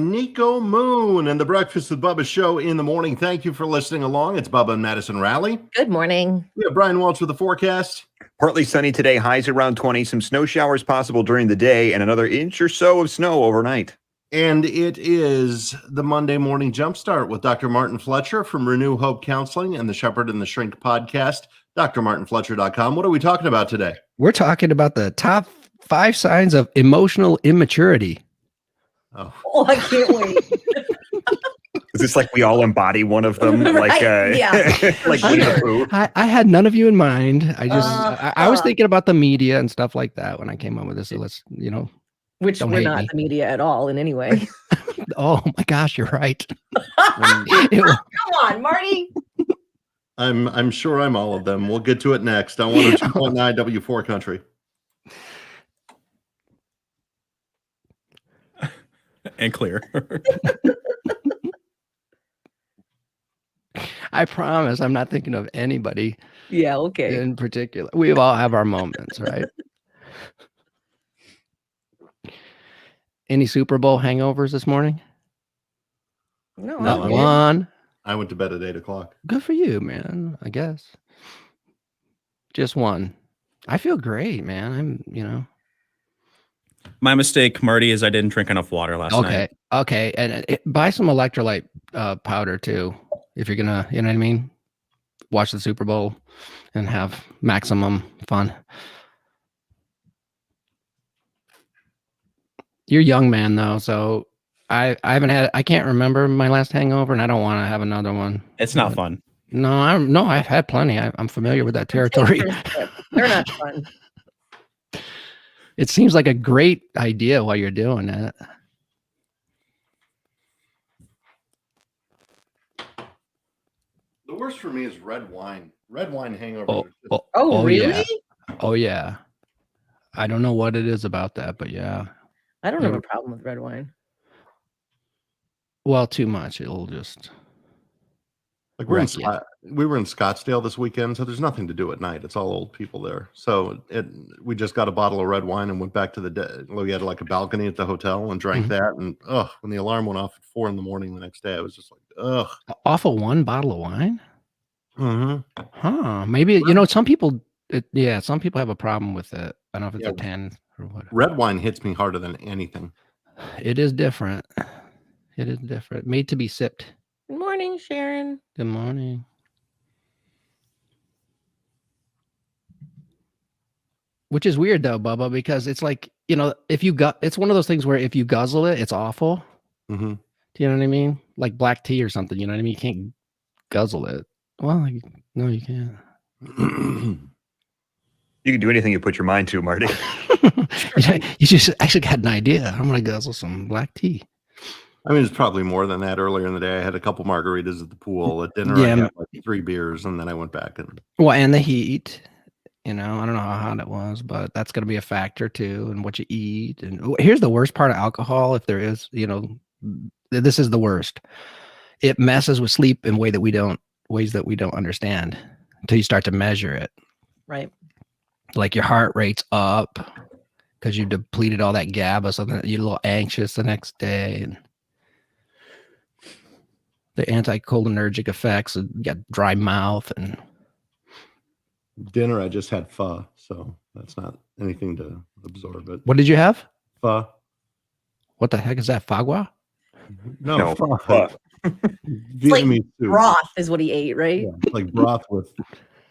Nico Moon and the Breakfast with Bubba show in the morning. Thank you for listening along. It's Bubba and Madison Raleigh. Good morning. We have Brian Walsh with the forecast. Partly sunny today, highs around 20, some snow showers possible during the day, and another inch or so of snow overnight. And it is the Monday Morning Jumpstart with Dr. Martin Fletcher from Renew Hope Counseling and the Shepherd and the Shrink podcast, drmartinfletcher.com. What are we talking about today? We're talking about the top 5 signs of emotional immaturity. Oh, I can't wait. Is this like we all embody one of them? Right, Like Winnie the Pooh? I had none of you in mind. I was thinking about the media and stuff like that when I came up with this. So let's, Which don't we're hate not me. the media at all in any way. Oh my gosh, you're right. Come on, Marty. I'm sure I'm all of them. We'll get to it next on 102.9 W4 Country. And clear. I promise I'm not thinking of anybody Yeah, okay. in particular. We all have our moments, right? Any Super Bowl hangovers this morning? No, No, Not I one. I went to bed at 8 o'clock. Good for you, man. I guess. Just one. I feel great, man. My mistake, Marty, is I didn't drink enough water last night. Okay. And buy some electrolyte powder too. If you're gonna, you know what I mean? Watch the Super Bowl and have maximum fun. You're a young man though, so I can't remember my last hangover, and I don't want to have another one. It's not fun. No, I've had plenty. I'm familiar with that territory. They're not fun. It seems like a great idea while you're doing it. The worst for me is red wine. Red wine hangover. Oh, really? Yeah. Oh yeah. I don't know what it is about that, but yeah. I don't have a problem with red wine. Well, too much. It'll just Like wreck you. we were in Scottsdale this weekend, so there's nothing to do at night. It's all old people there. So we just got a bottle of red wine and went back to we had like a balcony at the hotel and drank that. And when the alarm went off at 4 a.m. the next day, I was just like, Off of one bottle of wine? Mm-hmm. Huh. Maybe, some people, some people have a problem with it. I don't know if it's a 10 or what. Red wine hits me harder than anything. It is different. It is different. Made to be sipped. Good morning, Sharon. Good morning. Which is weird though, Bubba, because it's like, it's one of those things where if you guzzle it, it's awful. Mm-hmm. Do you know what I mean? Like black tea or something, you know what I mean? You can't guzzle it. Well, no, you can't. You can do anything you put your mind to, Marty. You just actually got an idea. I'm going to guzzle some black tea. I mean, it's probably more than that. Earlier in the day, I had a couple margaritas at the pool. At dinner, I had like 3 beers, and then I went back and. Well, and the heat. I don't know how hot it was, but that's going to be a factor too, and what you eat. And here's the worst part of alcohol, if there is, this is the worst. It messes with sleep in ways that we don't understand until you start to measure it. Right. Like your heart rate's up because you depleted all that GABA, so that you're a little anxious the next day. And the anticholinergic effects, you got dry mouth and. Dinner, I just had pho, so that's not anything to absorb it. What did you have? Pho. What the heck is that? Fagua? No, pho. It's like broth is what he ate, right? Yeah, it's like broth with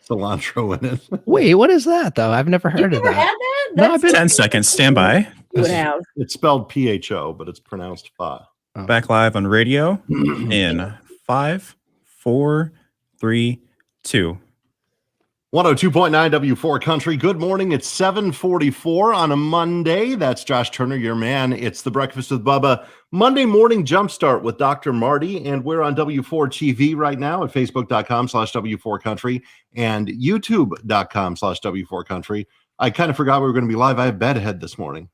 cilantro in it. Wait, what is that though? I've never heard of that. Had that? No, I've been 10 seconds. Stand by. You would have. It's spelled PHO, but it's pronounced pho. Oh. Back live on radio in 5, 4, 3, 2. 102.9 W4 Country. Good morning. It's 7:44 on a Monday. That's Josh Turner, your man. It's the Breakfast with Bubba Monday Morning Jumpstart with Dr. Marty. And we're on W4 TV right now at Facebook.com/W4 Country and YouTube.com/W4 Country. I kind of forgot we were going to be live. I have bedhead this morning.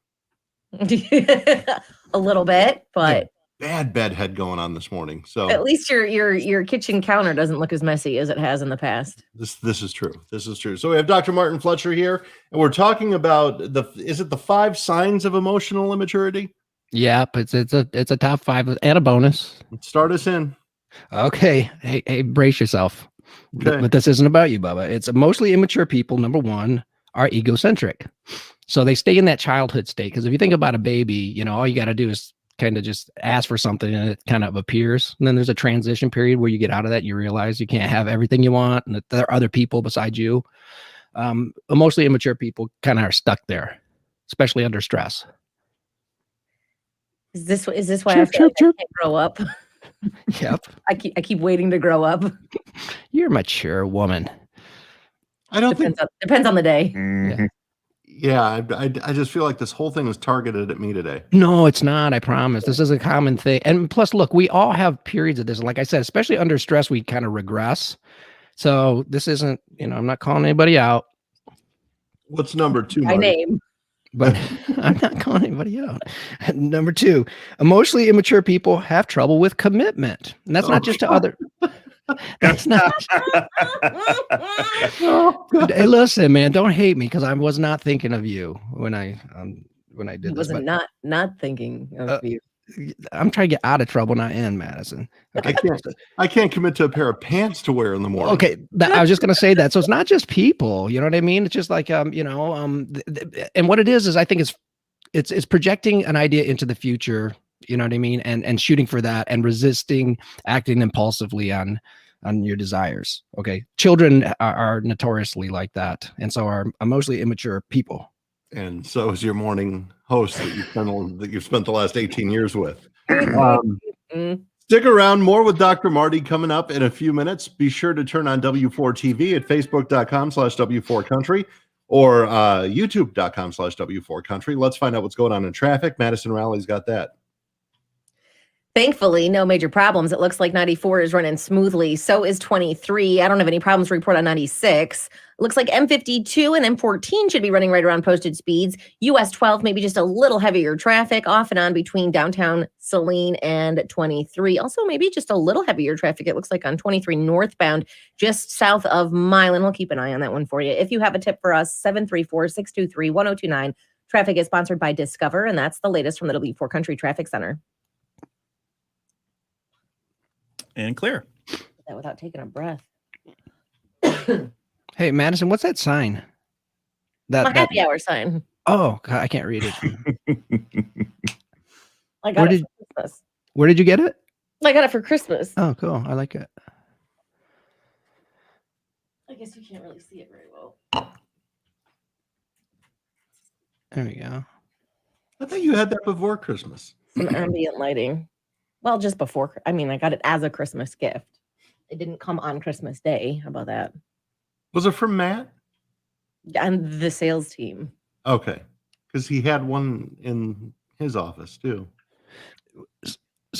A little bit, but bad bedhead going on this morning. So at least your kitchen counter doesn't look as messy as it has in the past. This is true. This is true. So we have Dr. Martin Fletcher here, and we're talking about is it the 5 signs of emotional immaturity? Yep, it's a top 5 and a bonus. Start us in. Okay, hey, brace yourself. Okay. But this isn't about you, Bubba. It's mostly immature people. Number one, are egocentric. So they stay in that childhood state. Because if you think about a baby, all you got to do is kind of just ask for something and it kind of appears. And then there's a transition period where you get out of that. You realize you can't have everything you want and that there are other people besides you. Mostly immature people kind of are stuck there, especially under stress. Is this why Chirp, I feel like chirp, I can't grow up? Yep. I keep waiting to grow up. You're a mature woman. I don't think. Depends on the day. Mhm. Yeah, I just feel like this whole thing was targeted at me today. No, it's not. I promise. This is a common thing. And plus, look, we all have periods of this. Like I said, especially under stress, we kind of regress. So this isn't, I'm not calling anybody out, What's number 2, My Marty? name. but I'm not calling anybody out. Number 2, emotionally immature people have trouble with commitment. And that's not just to other. That's not. Hey, listen, man, don't hate me because I was not thinking of you when I did He this. wasn't not thinking of you. I'm trying to get out of trouble, not in, Madison. Okay. I can't commit to a pair of pants to wear in the morning. Okay, I was just gonna say that. So it's not just people. You know what I mean? It's just like and what it is I think it's projecting an idea into the future. You know what I mean? And shooting for that and resisting acting impulsively on your desires. Okay, children are notoriously like that, and so are emotionally immature people. And so is your morning host that you've spent the last 18 years with. Stick around. More with Dr. Marty coming up in a few minutes. Be sure to turn on W4 TV at facebook.com/W4Country or youtube.com/W4Country. Let's find out what's going on in traffic. Madison Rowley's got that. Thankfully, no major problems. It looks like 94 is running smoothly. So is 23. I don't have any problems to report on 96. It looks like M52 and M14 should be running right around posted speeds. US 12, maybe just a little heavier traffic off and on between downtown Saline and 23. Also, maybe just a little heavier traffic. It looks like on 23 northbound, just south of Milan. We'll keep an eye on that one for you. If you have a tip for us, 734-623-1029. Traffic is sponsored by Discover, and that's the latest from the W4 Country Traffic Center. And clear. That without taking a breath. Hey, Madison, what's that sign? A happy hour sign. Oh, God, I can't read it. I got it for Christmas. Where did you get it? I got it for Christmas. Oh, cool. I like it. I guess you can't really see it very well. There we go. I thought you had that before Christmas. Some ambient lighting. Well, just before. I mean, I got it as a Christmas gift. It didn't come on Christmas Day. How about that? Was it from Matt? And the sales team. Okay. Because he had one in his office too. So,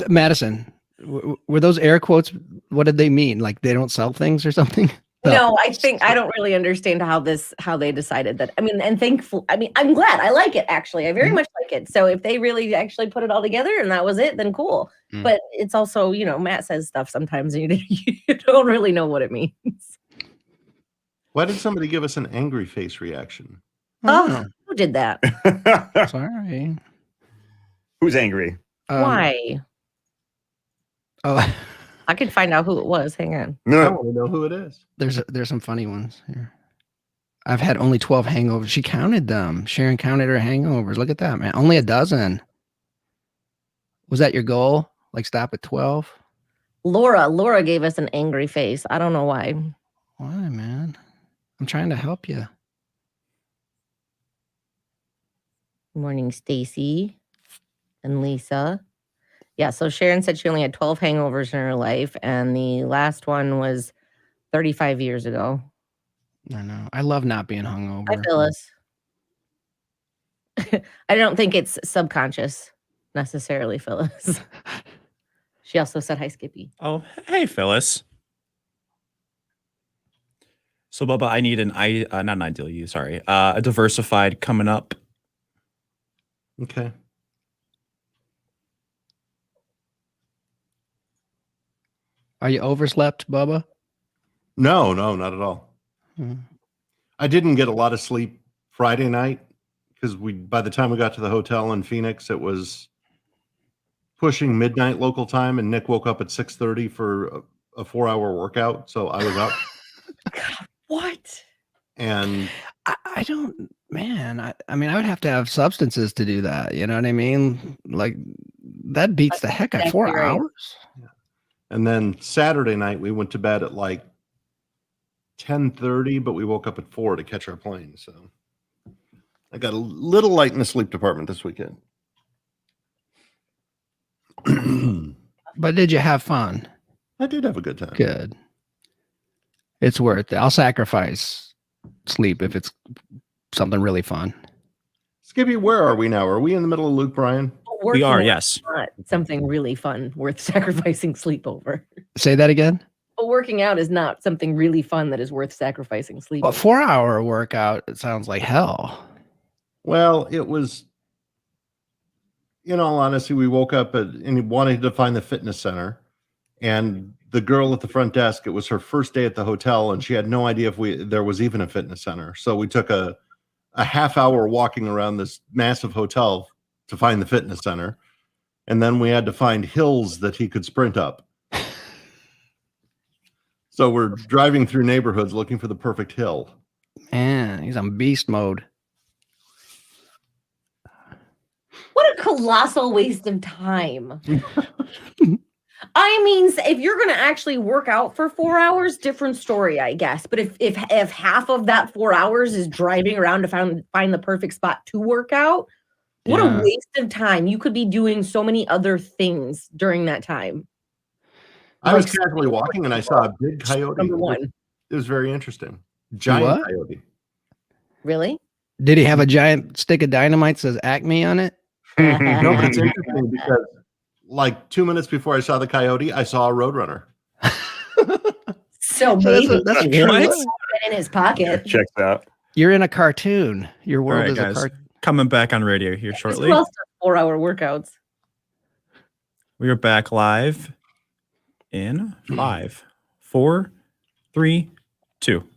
Madison, were those air quotes? What did they mean? Like they don't sell things or something? No, I think I don't really understand how they decided that. I mean, and thankful. I mean, I'm glad. I like it actually. I very much like it. So if they really actually put it all together and that was it, then cool. But it's also, Matt says stuff sometimes and you don't really know what it means. Why did somebody give us an angry face reaction? Oh, who did that? Sorry. Who's angry? Why? Oh, I could find out who it was. Hang on. I No. want to know who it is. there's some funny ones here. I've had only 12 hangovers. She counted them. Sharon counted her hangovers. Look at that, man. Only a dozen. Was that your goal? Like stop at 12? Laura gave us an angry face. I don't know why. Why, man? I'm trying to help you. Good morning, Stacy and Lisa. Yeah, so Sharon said she only had 12 hangovers in her life, and the last one was 35 years ago. I know. I love not being hungover. Hi, Phyllis. I don't think it's subconscious necessarily, Phyllis. She also said hi, Skippy. Oh, hey, Phyllis. So, Bubba, I need not an ideal you, sorry. A diversified coming up. Okay. Are you overslept, Bubba? No, not at all. I didn't get a lot of sleep Friday night because by the time we got to the hotel in Phoenix, it was pushing midnight local time, and Nick woke up at 6:30 for a 4-hour workout. So I was up. What? And I don't, man. I mean, I would have to have substances to do that. You know what I mean? Like that beats the heck out of 4 exactly right. hours. And then Saturday night we went to bed at like 10:30, but we woke up at 4 to catch our plane. So I got a little light in the sleep department this weekend. But did you have fun? I did have a good time. Good. It's worth it. I'll sacrifice sleep if it's something really fun. Skippy, where are we now? Are we in the middle of Luke Bryan? We are, yes. Not something really fun worth sacrificing sleep over. Say that again. But working out is not something really fun that is worth sacrificing sleep. A over. 4-hour workout, it sounds like hell. Well, it was, in all honesty, we woke up and wanted to find the fitness center. And the girl at the front desk, it was her first day at the hotel, and she had no idea if there was even a fitness center. So we took a half hour walking around this massive hotel to find the fitness center. And then we had to find hills that he could sprint up. So we're driving through neighborhoods looking for the perfect hill. Man, he's on beast mode. What a colossal waste of time. I mean, if you're going to actually work out for 4 hours, different story, I guess. But if half of that 4 hours is driving around to find the perfect spot to work out, what a waste of time. You could be doing so many other things during that time. I was casually walking and I saw a big coyote. Number one. It was very interesting. Giant coyote. Really? Did he have a giant stick of dynamite that says Acme on it? No, but it's interesting because like 2 minutes before I saw the coyote, I saw a roadrunner. So maybe that's he true. put it in his pocket. Checks out. You're in a cartoon. Your All world right, is guys. a cartoon. Coming back on radio here shortly. Who else does 4-hour workouts? We are back live in 5, 4, 3, 2.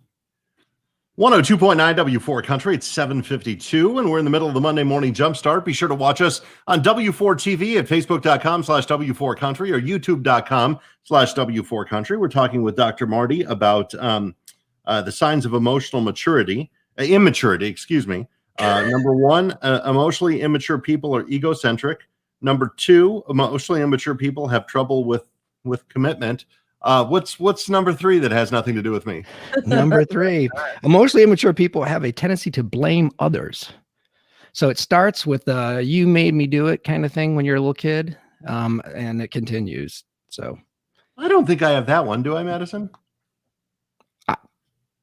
102.9 W4 Country. It's 7:52, and we're in the middle of the Monday Morning Jumpstart. Be sure to watch us on W4 TV at facebook.com/W4 Country or youtube.com/W4 Country. We're talking with Dr. Marty about the signs of emotional immaturity. Number one, emotionally immature people are egocentric. Number two, emotionally immature people have trouble with commitment. What's number three that has nothing to do with me? Number 3, emotionally immature people have a tendency to blame others. So it starts with you made me do it kind of thing when you're a little kid, and it continues. So I don't think I have that one. Do I, Madison?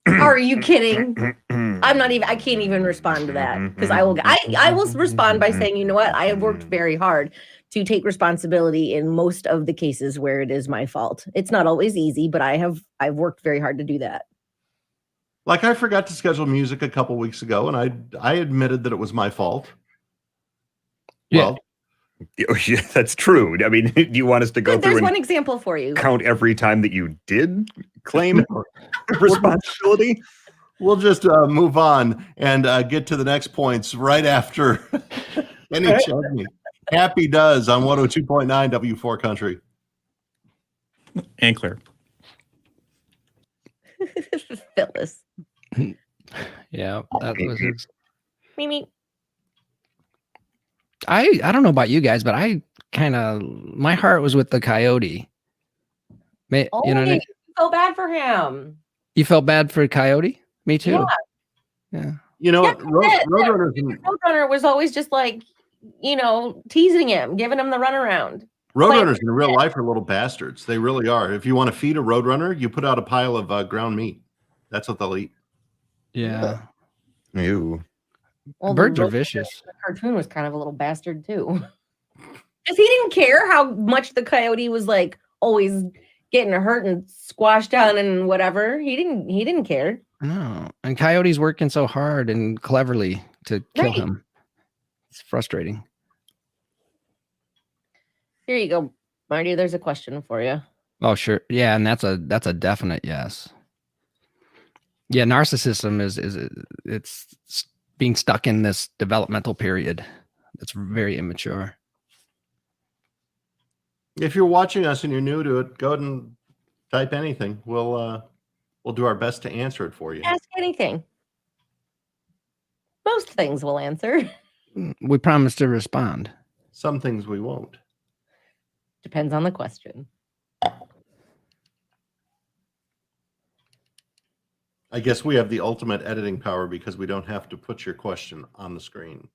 Are you kidding? I can't even respond to that because I will respond by saying, you know what? I have worked very hard to take responsibility in most of the cases where it is my fault. It's not always easy, but I've worked very hard to do that. Like I forgot to schedule music a couple weeks ago, and I admitted that it was my fault. Yeah. Well, Yeah, that's true. I mean, do you want us to go There's through one and example for you. count every time that you did claim responsibility? we'll just move on and get to the next points right after any chutney. Happy does on 102.9 W4 Country. And clear. Phyllis. yeah, that was his. Mimi. I don't know about you guys, but my heart was with the coyote. You know what I mean? You felt bad for him. You felt bad for Coyote? Me too. Yeah. You know, Yeah, Roadrunner was always just like, teasing him, giving him the runaround. Roadrunners in real life are little bastards. They really are. If you want to feed a roadrunner, you put out a pile of ground meat. That's what they'll eat. Yeah. Ew. Well, Birds are vicious. The cartoon was kind of a little bastard too. Because he didn't care how much the coyote was like always getting hurt and squashed down and whatever. He didn't care. No. And Coyote's working so hard and cleverly to kill him. It's frustrating. Here you go, Marty. There's a question for you. Oh, sure. Yeah, and that's a definite yes. Yeah, narcissism it's being stuck in this developmental period. It's very immature. If you're watching us and you're new to it, go ahead and type anything. We'll do our best to answer it for you. Ask anything. Most things we'll answer. We promise to respond. Some things we won't. Depends on the question. I guess we have the ultimate editing power because we don't have to put your question on the screen.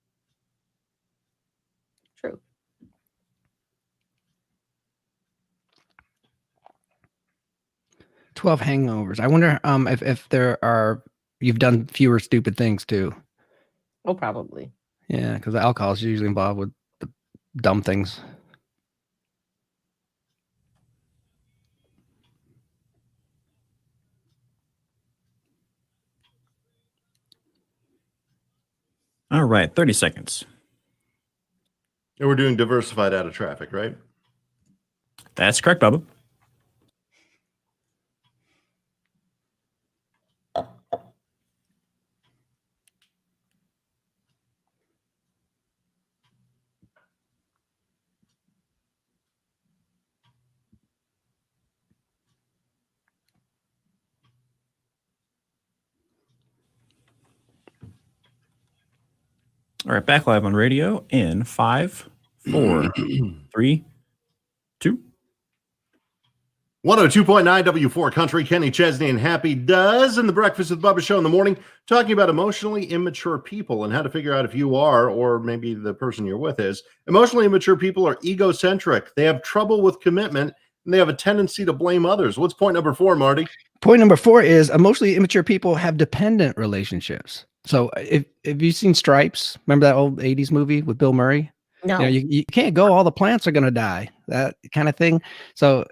True. "12 hangovers." I wonder if you've done fewer stupid things too. Oh, probably. Yeah, because the alcohol is usually involved with the dumb things. All right, 30 seconds. And we're doing diversified out of traffic, right? That's correct, Bubba. All right, back live on radio in 5, 4, 3, 2. 102.9 W4 Country, Kenny Chesney and Happy Does in the Breakfast with Bubba show in the morning, talking about emotionally immature people and how to figure out if you are, or maybe the person you're with is. Emotionally immature people are egocentric. They have trouble with commitment, and they have a tendency to blame others. What's point number 4, Marty? Point number 4 is emotionally immature people have dependent relationships. So if you've seen Stripes, remember that old 80s movie with Bill Murray? No. You can't go, all the plants are going to die, that kind of thing. So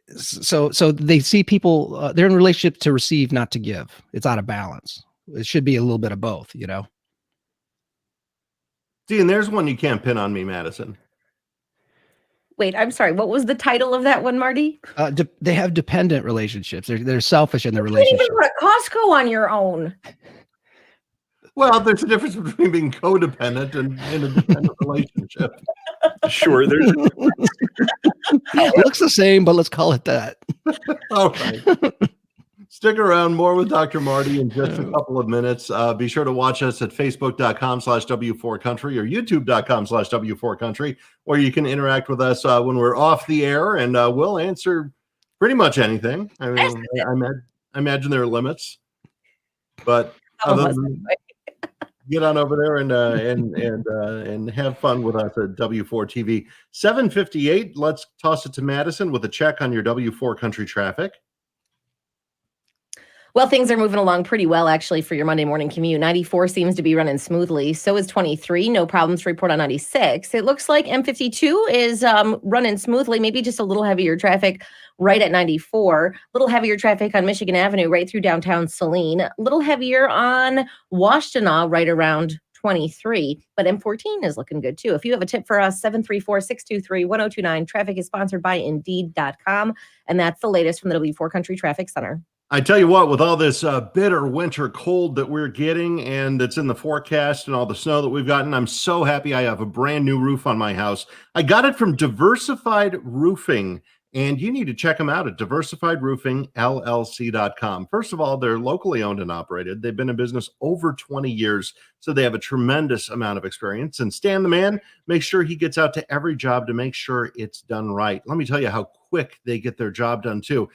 they see people, they're in relationship to receive, not to give. It's out of balance. It should be a little bit of both, See, and there's one you can't pin on me, Madison. Wait, I'm sorry. What was the title of that one, Marty? They have dependent relationships. They're selfish in their You can't relationship. even go to Costco on your own. Well, there's a difference between being codependent and in a dependent relationship. Sure, there's Looks the same, but let's call it that. All right. Stick around. More with Dr. Marty in just a couple of minutes. Be sure to watch us at facebook.com/W4Country or youtube.com/W4Country, where you can interact with us when we're off the air, and we'll answer pretty much anything. I mean, I imagine there are limits, but other than get on over there and have fun with us at W4 TV. 7:58. Let's toss it to Madison with a check on your W4 Country traffic. Well, things are moving along pretty well, actually, for your Monday morning commute. 94 seems to be running smoothly. So is 23. No problems to report on 96. It looks like M52 is running smoothly, maybe just a little heavier traffic right at 94. A little heavier traffic on Michigan Avenue right through downtown Saline. A little heavier on Washtenaw right around 23. But M14 is looking good, too. If you have a tip for us, 734-623-1029. Traffic is sponsored by Indeed.com. And that's the latest from the W4 Country Traffic Center. I tell you what, with all this bitter winter cold that we're getting and that's in the forecast and all the snow that we've gotten, I'm so happy I have a brand new roof on my house. I got it from Diversified Roofing, and you need to check them out at diversifiedroofingllc.com. First of all, they're locally owned and operated. They've been in business over 20 years, so they have a tremendous amount of experience. And Stan the man makes sure he gets out to every job to make sure it's done right. Let me tell you how quick they get their job done too.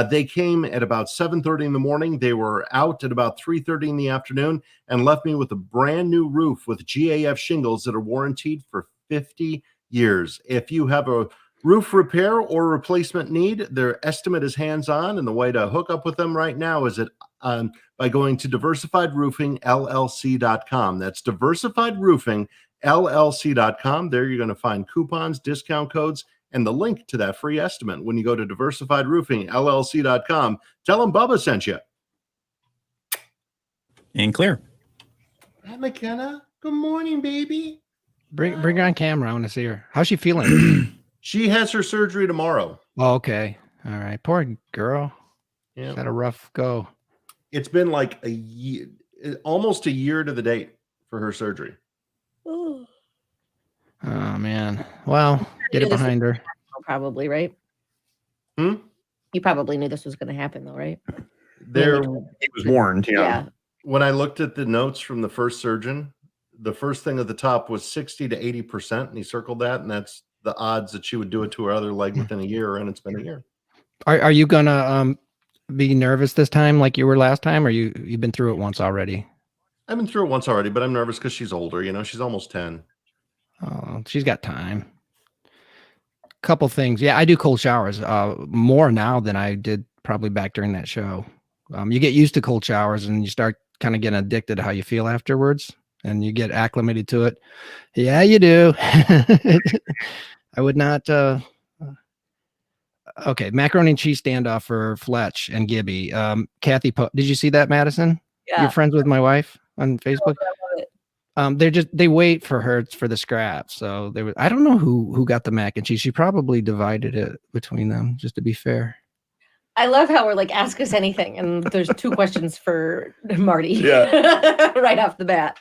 They came at about 7:30 in the morning. They were out at about 3:30 in the afternoon and left me with a brand new roof with GAF shingles that are warranted for 50 years. If you have a roof repair or replacement need, their estimate is hands-on, and the way to hook up with them right now is by going to diversifiedroofingllc.com. That's diversifiedroofingllc.com. There you're going to find coupons, discount codes, and the link to that free estimate when you go to diversifiedroofingllc.com. Tell them Bubba sent you. And clear. Hi, McKenna. Good morning, baby. Bring her on camera. I want to see her. How's she feeling? She has her surgery tomorrow. Oh, okay. All right. Poor girl. Yeah. She's had a rough go. It's been like a year, almost a year to the date for her surgery. Oh, man. Well, get it behind her. probably, right? Hmm? You probably knew this was going to happen, though, right? There, He was warned. Yeah. when I looked at the notes from the first surgeon, the first thing at the top was 60 to 80%, and he circled that, and that's the odds that she would do it to her other leg within a year, and it's been a year. Are you gonna be nervous this time like you were last time, or you've been through it once already? I've been through it once already, but I'm nervous because she's older. She's almost 10. Oh, she's got time. Couple things. Yeah, I do cold showers more now than I did probably back during that show. You get used to cold showers and you start kind of getting addicted to how you feel afterwards, and you get acclimated to it. Yeah, you do. I would not. Okay, macaroni and cheese standoff for Fletch and Gibby. Kathy, did you see that, Madison? Yeah. You're friends with my wife on Facebook. I love it. They wait for her for the scraps. So I don't know who got the mac and cheese. She probably divided it between them, just to be fair. I love how we're like, ask us anything, and there's 2 questions for Marty. Yeah. Right off the bat.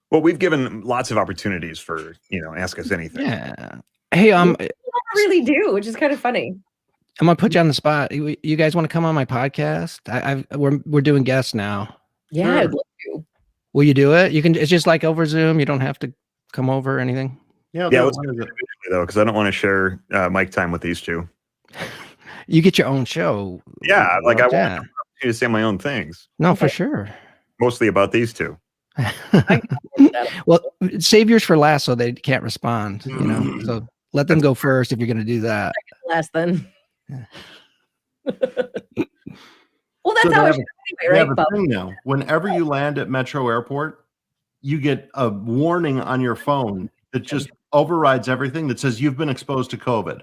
Well, we've given lots of opportunities for, ask us anything. Yeah. Hey, I really do, which is kind of funny. I'm gonna put you on the spot. You guys want to come on my podcast? We're doing guests now. Yeah, Sure. I'd love to. Will you do it? It's just like over Zoom. You don't have to come over or anything. Yeah, Yeah, let's do it individually, though, because I don't want to share mic time with these two. You get your own show. Yeah, like I Yeah. want to say my own things, No, for sure. mostly about these two. Well, save yours for last so they can't respond. So let them go first if you're going to do that. Last then. Yeah. Well, that's So how they it have should They be, have right, a Bob? thing now. Whenever you land at Metro Airport, you get a warning on your phone that just overrides everything that says you've been exposed to COVID.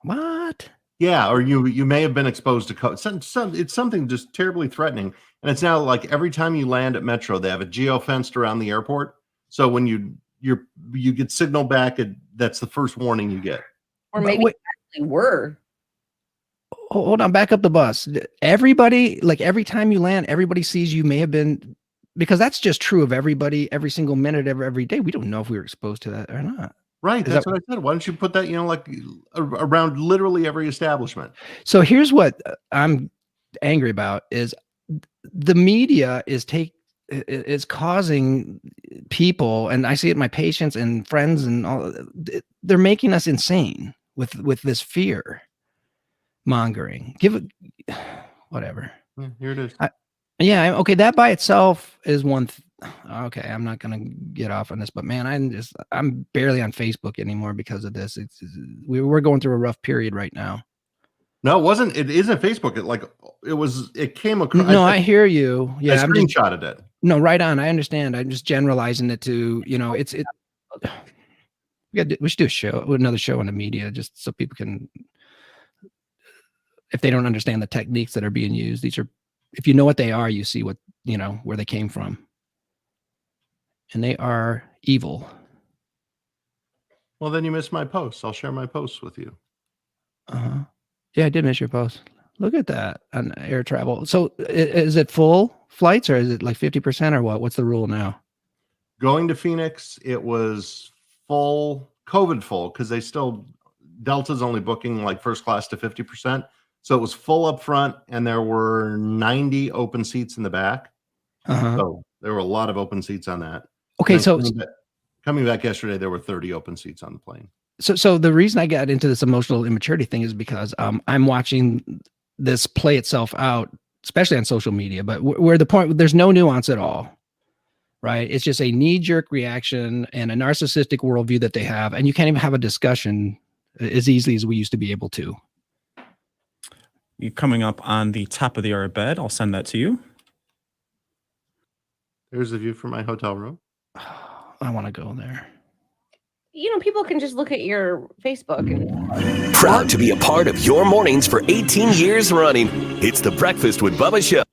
What? Yeah, or you may have been exposed to COVID. It's something just terribly threatening. And it's now like every time you land at Metro, they have a geo-fenced around the airport. So when you get signal back, that's the first warning you get. Or maybe Wait. they actually were. Hold on, back up the bus. Everybody, like every time you land, everybody sees you may have been, because that's just true of everybody, every single minute, every day. We don't know if we were exposed to that or not. Right. Is That's that- what I said. Why don't you put that, like around literally every establishment? So here's what I'm angry about is the media is causing people, and I see it in my patients and friends and all, they're making us insane with this fear mongering. Give it whatever. Yeah, here it is. Yeah, okay, that by itself is one okay, I'm not gonna get off on this, but man, I'm barely on Facebook anymore because of this. We're going through a rough period right now. No, it wasn't. It isn't Facebook. It came across. No, I hear you. I Yeah, screenshotted it. no, right on. I understand. I'm just generalizing it to, we should do another show on the media, just so people can, if they don't understand the techniques that are being used, if you know what they are, you see what, where they came from. And they are evil. Well, then you missed my posts. I'll share my posts with you. Uh-huh. Yeah, I did miss your post. Look at that on air travel. So is it full flights or is it like 50% or what? What's the rule now? Going to Phoenix, it was full, COVID full, because Delta's only booking like first class to 50%. So it was full up front, and there were 90 open seats in the back. Uh-huh. So there were a lot of open seats on that. Okay, And so coming back yesterday, there were 30 open seats on the plane. So the reason I got into this emotional immaturity thing is because I'm watching this play itself out, especially on social media, but where the point, there's no nuance at all, right? It's just a knee-jerk reaction and a narcissistic worldview that they have, and you can't even have a discussion as easily as we used to be able to. You're coming up on the top of the hour bed. I'll send that to you. There's a view from my hotel room. I want to go there. People can just look at your Facebook and Proud to be a part of your mornings for 18 years running. It's the Breakfast with Bubba Show.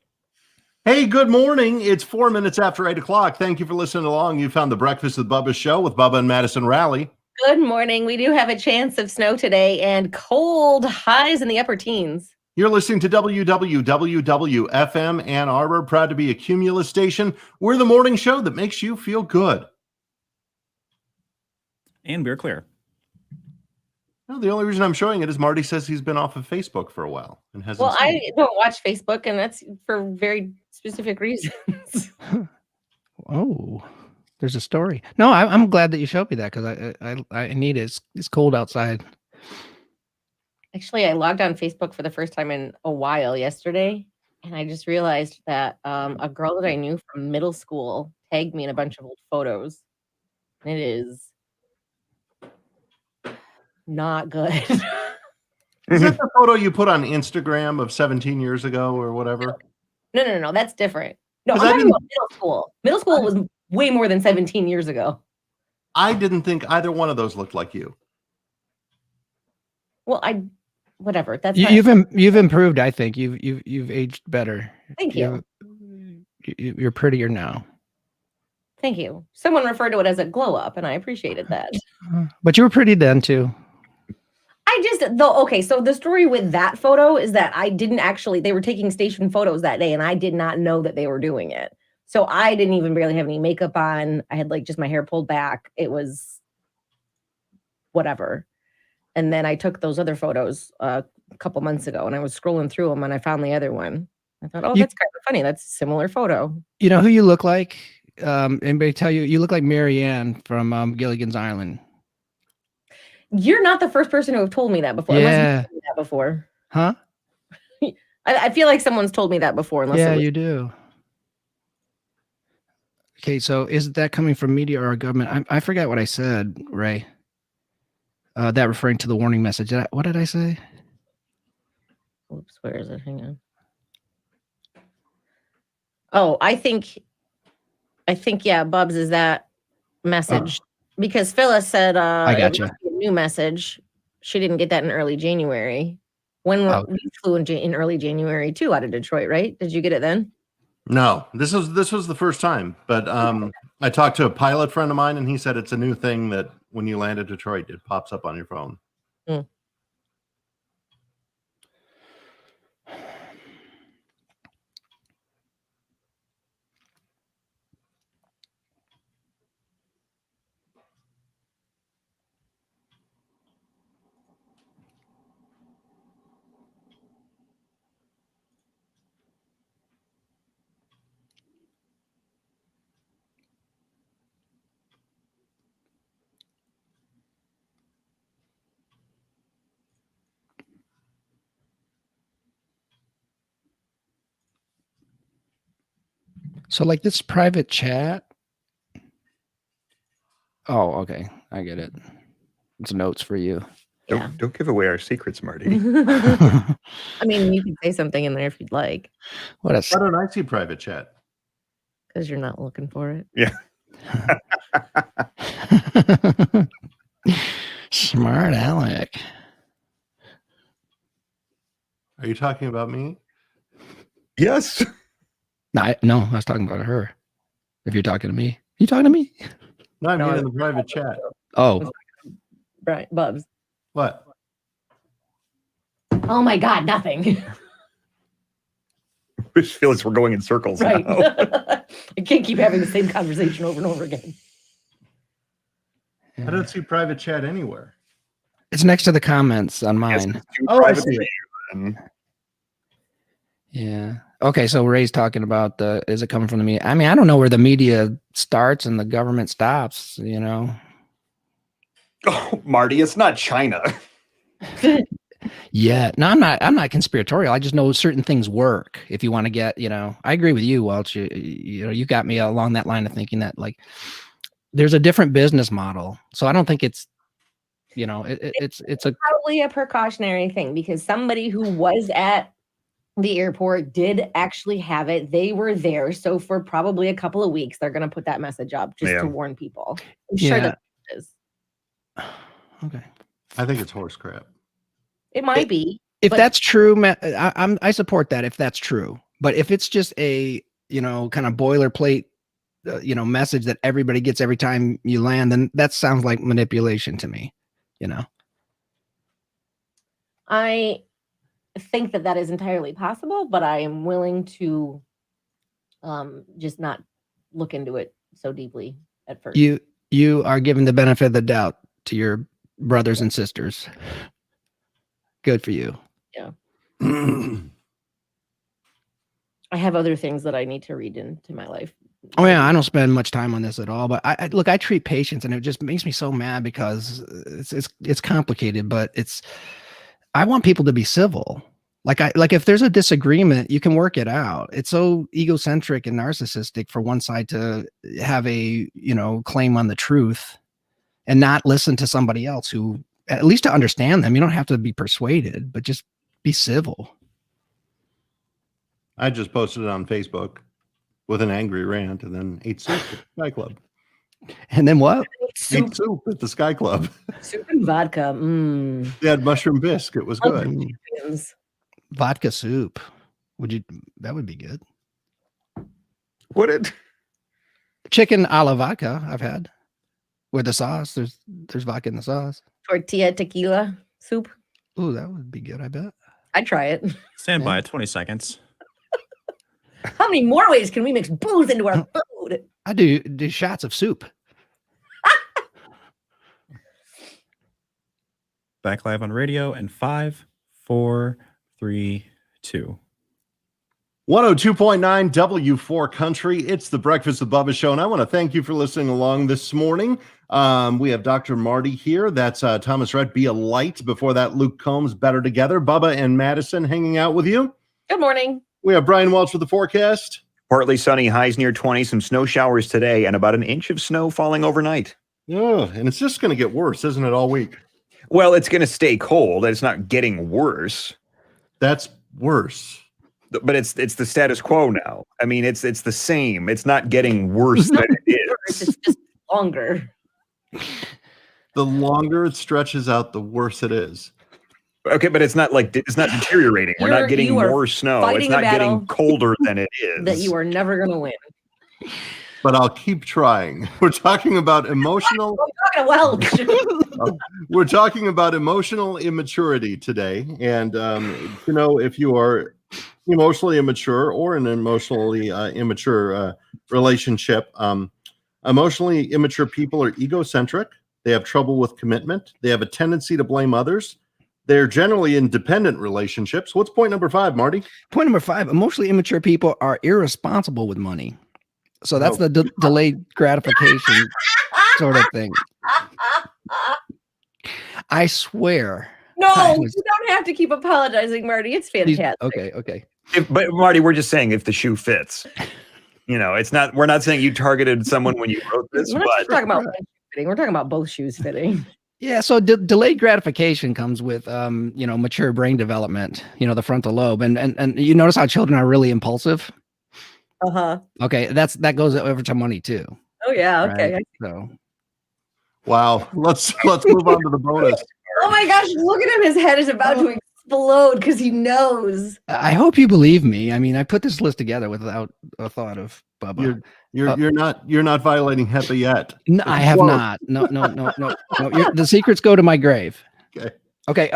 Hey, good morning. It's 4 minutes after 8 o'clock. Thank you for listening along. You found the Breakfast with Bubba show with Bubba and Madison Raleigh. good morning. We do have a chance of snow today and cold highs in the upper teens. You're listening to WWWFM Ann Arbor, proud to be a Cumulus station. We're the morning show that makes you feel good. And we're clear. No, the only reason I'm showing it is Marty says he's been off of Facebook for a while and hasn't. Well, seen I it. don't watch Facebook, and that's for very specific reasons. Oh, there's a story. No, I'm glad that you showed me that because I need it. It's cold outside. Actually, I logged on Facebook for the first time in a while yesterday, and I just realized that a girl that I knew from middle school tagged me in a bunch of old photos. And it is not good. Is that the photo you put on Instagram of 17 years ago or whatever? No. That's different. No, I'm 'Cause I talking didn't- about middle school. Middle school was way more than 17 years ago. I didn't think either one of those looked like you. Well, whatever. That's You've improved. I think you've aged better. Thank you. You're prettier now. Thank you. Someone referred to it as a glow up, and I appreciated that. But you were pretty then too. Okay, so the story with that photo is that they were taking station photos that day, and I did not know that they were doing it. So I didn't even barely have any makeup on. I had just my hair pulled back. It was whatever. And then I took those other photos a couple months ago, and I was scrolling through them, and I found the other one. I thought, that's kind of funny. That's a similar photo. You know who you look like? Anybody tell you? You look like Marianne from Gilligan's Island. You're not the first person to have told me that before. Yeah. Unless you've told me that before. Huh? I feel like someone's told me that before. Unless you do. Okay, so is that coming from media or government? I forgot what I said, Ray. That referring to the warning message. What did I say? Oops, where is it? Hang on. Oh, I think, yeah, Bubs is that message. Because Phyllis said I got you. A new message. She didn't get that in early January. When we flew in early January too out of Detroit, right? Did you get it then? No, this was the first time. But I talked to a pilot friend of mine, and he said it's a new thing that when you land at Detroit, it pops up on your phone. Mm. So like this private chat. Oh, okay. I get it. It's notes for you. Don't give away our secrets, Marty. I mean, you can say something in there if you'd like. Why don't I see private chat? Because you're not looking for it. Yeah. Smart Alec. Are you talking about me? Yes. No, I was talking about her. If you're talking to me, you talking to me? No, I mean in the private chat. Oh, Right, Bubs. What? Oh my God, nothing. I just feel like we're going in circles. Right. Now. I can't keep having the same conversation over and over again. I don't see private chat anywhere. it's next to the comments on Yes, mine. it's too Oh, I private see for it. you, then. Yeah. Okay. So Ray's talking about is it coming from the media? I mean, I don't know where the media starts and the government stops, you know? Oh, Marty, it's not China. Yeah. No, I'm not conspiratorial. I just know certain things work. If you want to get, I agree with you, Welch. You got me along that line of thinking that like there's a different business model. So I don't think it's, it's a Probably a precautionary thing because somebody who was at the airport did actually have it. They were there. So for probably a couple of weeks, they're going to put that message up just to warn people. I'm sure that it is. okay. I think it's horse crap. It might be. If but- that's true, I support that if that's true. But if it's just a, kind of boilerplate, message that everybody gets every time you land, then that sounds like manipulation to me, I think that is entirely possible, but I am willing to just not look into it so deeply at first. You are given the benefit of the doubt to your brothers and sisters. Good for you. Yeah. I have other things that I need to read into my life. Oh yeah, I don't spend much time on this at all, but I look, I treat patients, and it just makes me so mad because it's complicated, but I want people to be civil. Like if there's a disagreement, you can work it out. It's so egocentric and narcissistic for one side to have a, claim on the truth and not listen to somebody else who, at least to understand them. You don't have to be persuaded, but just be civil. I just posted it on Facebook with an angry rant and then ate soup at the Sky Club. And then what? Ate soup at the Sky Club. Soup and vodka. They had mushroom bisque. It was good. Vodka soup. That would be good. Would it? Chicken a la vodka I've had. With the sauce. There's vodka in the sauce. Tortilla tequila soup. Ooh, that would be good, I bet. I'd try it. Stand by 20 seconds. How many more ways can we mix booze into our food? I do shots of soup. Back live on radio in 5, 4, 3, 2. 102.9 W4 Country. It's the Breakfast with Bubba show, and I want to thank you for listening along this morning. We have Dr. Marty here. That's Thomas Rhett, Be a Light. Before that, Luke Combs, Better Together. Bubba and Madison hanging out with you. Good morning. We have Brian Welch with the forecast. Partly sunny, highs near 20, some snow showers today, and about an inch of snow falling overnight. Oh, and it's just going to get worse, isn't it, all week? Well, it's going to stay cold. It's not getting worse. That's worse. But it's the status quo now. I mean, it's the same. It's not getting worse than it is. It's just longer. The longer it stretches out, the worse it is. Okay, but it's not deteriorating. We're not getting more snow. It's not getting colder than it is. That you are never going to win. But I'll keep trying. We're talking about emotional. We're talking about emotional immaturity today, and if you are emotionally immature or in an emotionally immature relationship, emotionally immature people are egocentric. They have trouble with commitment. They have a tendency to blame others. They're generally in dependent relationships. What's point number 5, Marty? Point number 5, emotionally immature people are irresponsible with money. So that's the delayed gratification sort of thing. I swear. No, you don't have to keep apologizing, Marty. It's fantastic. Okay. But Marty, we're just saying if the shoe fits. It's not. We're not saying you targeted someone when you wrote this. We're not just talking about one shoe fitting. We're talking about both shoes fitting. Yeah, so delayed gratification comes with mature brain development, the frontal lobe. And you notice how children are really impulsive? Uh-huh. Okay, that goes over to money too. Oh yeah, okay. Right? So wow. Let's move on to the bonus. Oh my gosh, look at him. His head is about to explode because he knows. I hope you believe me. I mean, I put this list together without a thought of Bubba. You're not violating HEPA yet. No, I have not. No. The secrets go to my grave. Okay.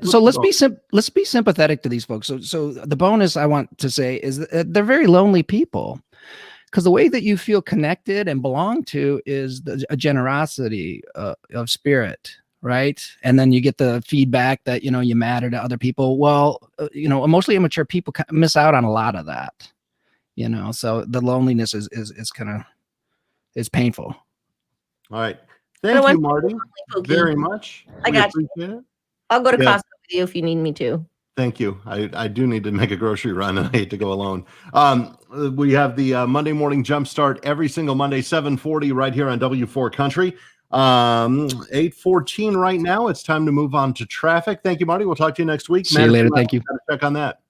So let's be sympathetic to these folks. So the bonus I want to say is that they're very lonely people, because the way that you feel connected and belong to is a generosity of spirit, right? And then you get the feedback that you matter to other people. Well, emotionally immature people miss out on a lot of that. So the loneliness is painful. All right. Thank you, Marty, very much. I got you. Appreciate it. I'll go to Costco with you if you need me to. Thank you. I do need to make a grocery run, and I hate to go alone. We have the Monday morning Jumpstart every single Monday, 7:40 right here on W4 Country. 8:14 right now. It's time to move on to traffic. Thank you, Marty. We'll talk to you next week. See you later. Thank you. Check on that.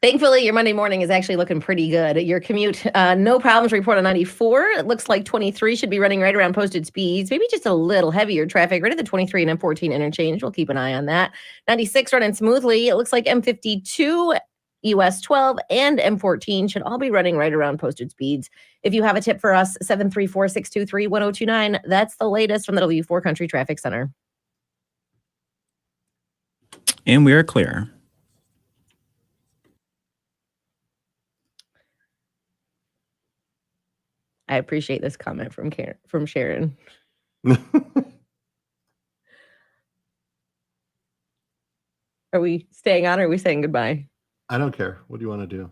Thankfully, your Monday morning is actually looking pretty good. Your commute, no problems report on 94. It looks like 23 should be running right around posted speeds. Maybe just a little heavier traffic right at the 23 and M14 interchange. We'll keep an eye on that. 96 running smoothly. It looks like M52, US 12, and M14 should all be running right around posted speeds. If you have a tip for us, 734-623-1029. That's the latest from the W4 Country Traffic Center. And we are clear. I appreciate this comment from Sharon. Are we staying on or are we saying goodbye? I don't care. What do you want to do?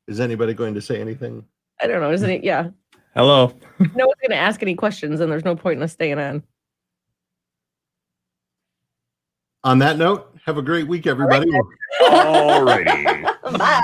Is anybody going to say anything? I don't know. Isn't it? Yeah. Hello. No one's going to ask any questions, and there's no point in us staying on. On that note, have a great week, everybody. All righty. Bye.